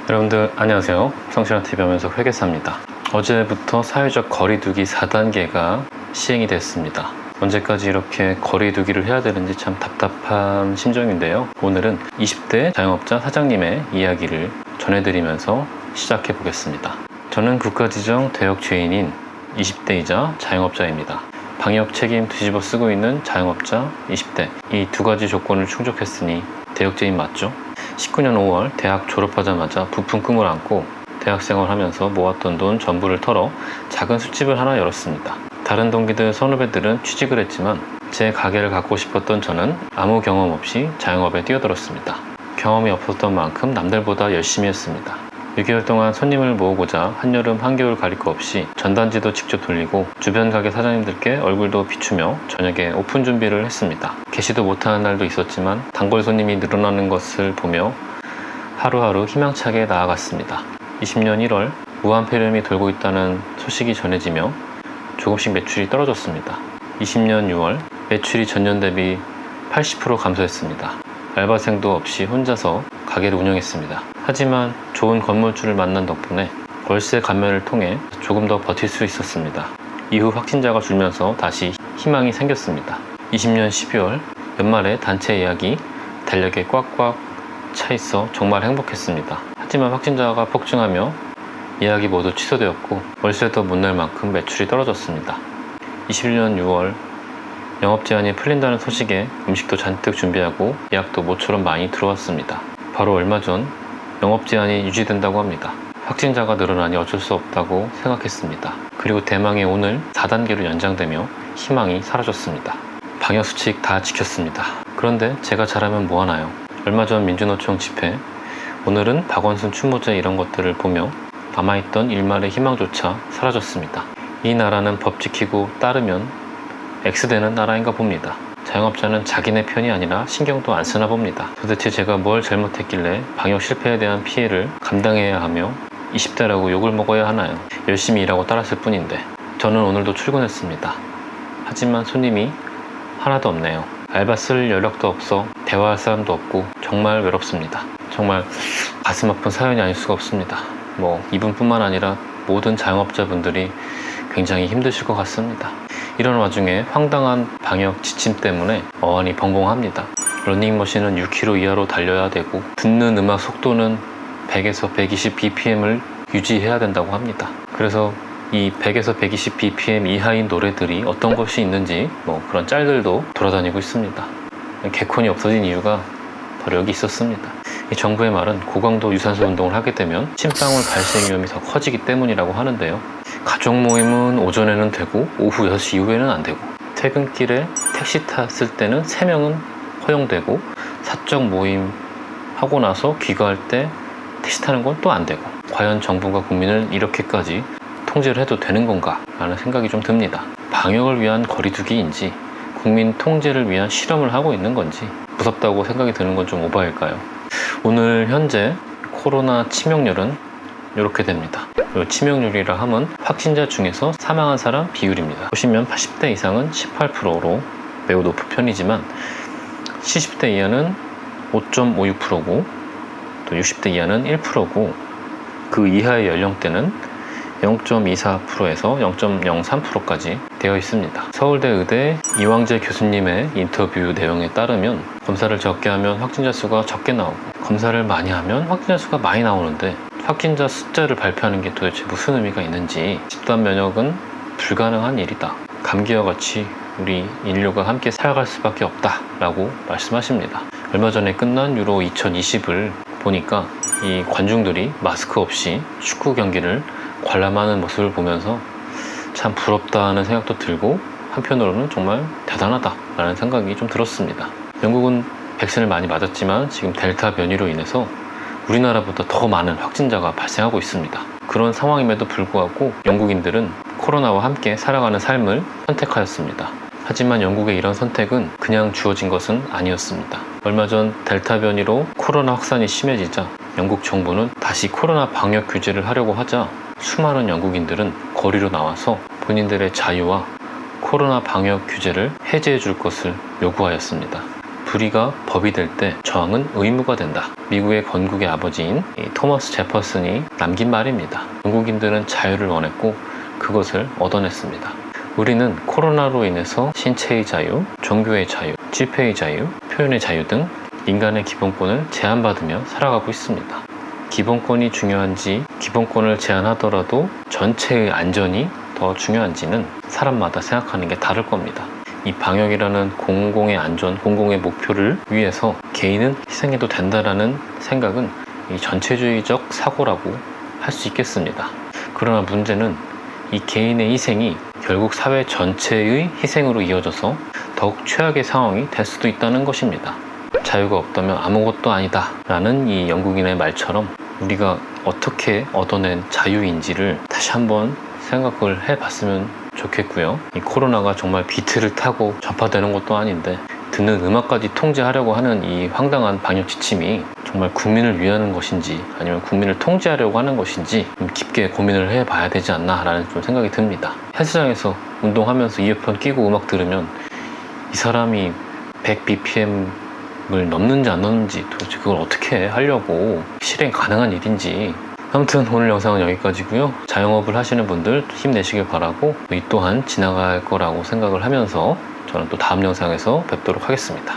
여러분들 안녕하세요. 성실한TV 하면서 회계사입니다. 어제부터 사회적 거리두기 4단계가 시행이 됐습니다. 언제까지 이렇게 거리두기를 해야 되는지 참 답답한 심정인데요. 오늘은 20대 자영업자 사장님의 이야기를 전해드리면서 시작해 보겠습니다. 저는 국가지정 대역죄인인 20대이자 자영업자입니다. 방역 책임 뒤집어 쓰고 있는 자영업자 20대, 이 두 가지 조건을 충족했으니 대역죄인 맞죠? 19년 5월 대학 졸업하자마자 부푼 꿈을 안고 대학생활 하면서 모았던 돈 전부를 털어 작은 술집을 하나 열었습니다. 다른 동기들 선후배들은 취직을 했지만 제 가게를 갖고 싶었던 저는 아무 경험 없이 자영업에 뛰어들었습니다. 경험이 없었던 만큼 남들보다 열심히 했습니다. 6개월 동안 손님을 모으고자 한여름 한겨울 가릴 거 없이 전단지도 직접 돌리고 주변 가게 사장님들께 얼굴도 비추며 저녁에 오픈 준비를 했습니다. 개시도 못하는 날도 있었지만 단골 손님이 늘어나는 것을 보며 하루하루 희망차게 나아갔습니다. 20년 1월 무한폐렴이 돌고 있다는 소식이 전해지며 조금씩 매출이 떨어졌습니다. 20년 6월 매출이 전년 대비 80% 감소했습니다. 알바생도 없이 혼자서 가게를 운영했습니다. 하지만 좋은 건물주를 만난 덕분에 월세 감면을 통해 조금 더 버틸 수 있었습니다. 이후 확진자가 줄면서 다시 희망이 생겼습니다. 20년 12월 연말에 단체 예약이 달력에 꽉꽉 차 있어 정말 행복했습니다. 하지만 확진자가 폭증하며 예약이 모두 취소되었고 월세도 못 낼 만큼 매출이 떨어졌습니다. 21년 6월 영업 제한이 풀린다는 소식에 음식도 잔뜩 준비하고 예약도 모처럼 많이 들어왔습니다. 바로 얼마 전 영업 제한이 유지된다고 합니다. 확진자가 늘어나니 어쩔 수 없다고 생각했습니다. 그리고 대망의 오늘 4단계로 연장되며 희망이 사라졌습니다. 방역수칙 다 지켰습니다. 그런데 제가 잘하면 뭐하나요? 얼마 전 민주노총 집회, 오늘은 박원순 추모제 이런 것들을 보며 남아있던 일말의 희망조차 사라졌습니다. 이 나라는 법 지키고 따르면 X되는 나라인가 봅니다. 자영업자는 자기네 편이 아니라 신경도 안 쓰나 봅니다. 도대체 제가 뭘 잘못했길래 방역 실패에 대한 피해를 감당해야 하며 20대라고 욕을 먹어야 하나요? 열심히 일하고 따랐을 뿐인데. 저는 오늘도 출근했습니다. 하지만 손님이 하나도 없네요. 알바 쓸 여력도 없어 대화할 사람도 없고 정말 외롭습니다. 정말 가슴 아픈 사연이 아닐 수가 없습니다. 이분뿐만 아니라 모든 자영업자분들이 굉장히 힘드실 것 같습니다. 이런 와중에 황당한 방역 지침 때문에 어안이 벙벙합니다. 러닝머신은 6km 이하로 달려야 되고 듣는 음악 속도는 100에서 120 bpm을 유지해야 된다고 합니다. 그래서 이 100에서 120 bpm 이하인 노래들이 어떤 것이 있는지 그런 짤들도 돌아다니고 있습니다. 개콘이 없어진 이유가 바로 여기 있었습니다. 이 정부의 말은 고강도 유산소 운동을 하게 되면 침방울 발생 위험이 더 커지기 때문이라고 하는데요. 가족 모임은 오전에는 되고 오후 6시 이후에는 안 되고 퇴근길에 택시 탔을 때는 3명은 허용되고 사적 모임 하고 나서 귀가할 때 택시 타는 건 또 안 되고 과연 정부가 국민을 이렇게까지 통제를 해도 되는 건가 라는 생각이 좀 듭니다. 방역을 위한 거리두기인지 국민 통제를 위한 실험을 하고 있는 건지 무섭다고 생각이 드는 건 좀 오바일까요? 오늘 현재 코로나 치명률은 이렇게 됩니다. 치명률이라 함은 확진자 중에서 사망한 사람 비율입니다. 보시면 80대 이상은 18%로 매우 높은 편이지만 70대 이하는 5.56%고 또 60대 이하는 1%고 그 이하의 연령대는 0.24%에서 0.03%까지 되어 있습니다. 서울대 의대 이왕재 교수님의 인터뷰 내용에 따르면 검사를 적게 하면 확진자 수가 적게 나오고 검사를 많이 하면 확진자 수가 많이 나오는데 확진자 숫자를 발표하는 게 도대체 무슨 의미가 있는지 집단 면역은 불가능한 일이다. 감기와 같이 우리 인류가 함께 살아갈 수밖에 없다 라고 말씀하십니다. 얼마 전에 끝난 유로 2020을 보니까 이 관중들이 마스크 없이 축구 경기를 관람하는 모습을 보면서 참 부럽다 하는 생각도 들고 한편으로는 정말 대단하다 라는 생각이 좀 들었습니다. 영국은 백신을 많이 맞았지만 지금 델타 변이로 인해서 우리나라보다 더 많은 확진자가 발생하고 있습니다. 그런 상황임에도 불구하고 영국인들은 코로나와 함께 살아가는 삶을 선택하였습니다. 하지만 영국의 이런 선택은 그냥 주어진 것은 아니었습니다. 얼마 전 델타 변이로 코로나 확산이 심해지자 영국 정부는 다시 코로나 방역 규제를 하려고 하자 수많은 영국인들은 거리로 나와서 본인들의 자유와 코로나 방역 규제를 해제해 줄 것을 요구하였습니다. 불의가 법이 될 때 저항은 의무가 된다. 미국의 건국의 아버지인 토머스 제퍼슨이 남긴 말입니다. 영국인들은 자유를 원했고 그것을 얻어냈습니다. 우리는 코로나로 인해서 신체의 자유, 종교의 자유, 집회의 자유, 표현의 자유 등 인간의 기본권을 제한받으며 살아가고 있습니다. 기본권이 중요한지, 기본권을 제한하더라도 전체의 안전이 더 중요한지는 사람마다 생각하는 게 다를 겁니다. 이 방역이라는 공공의 안전, 공공의 목표를 위해서 개인은 희생해도 된다라는 생각은 이 전체주의적 사고라고 할 수 있겠습니다. 그러나 문제는 이 개인의 희생이 결국 사회 전체의 희생으로 이어져서 더욱 최악의 상황이 될 수도 있다는 것입니다. 자유가 없다면 아무것도 아니다 라는 이 영국인의 말처럼 우리가 어떻게 얻어낸 자유인지를 다시 한번 생각을 해봤으면 좋겠고요. 이 코로나가 정말 비트를 타고 전파되는 것도 아닌데 듣는 음악까지 통제하려고 하는 이 황당한 방역 지침이 정말 국민을 위하는 것인지 아니면 국민을 통제하려고 하는 것인지 좀 깊게 고민을 해봐야 되지 않나 라는 좀 생각이 듭니다. 헬스장에서 운동하면서 이어폰 끼고 음악 들으면 이 사람이 100bpm을 넘는지 안 넘는지 도대체 그걸 어떻게 하려고 실행 가능한 일인지. 아무튼 오늘 영상은 여기까지고요. 자영업을 하시는 분들 힘내시길 바라고 이 또한 지나갈 거라고 생각을 하면서 저는 또 다음 영상에서 뵙도록 하겠습니다.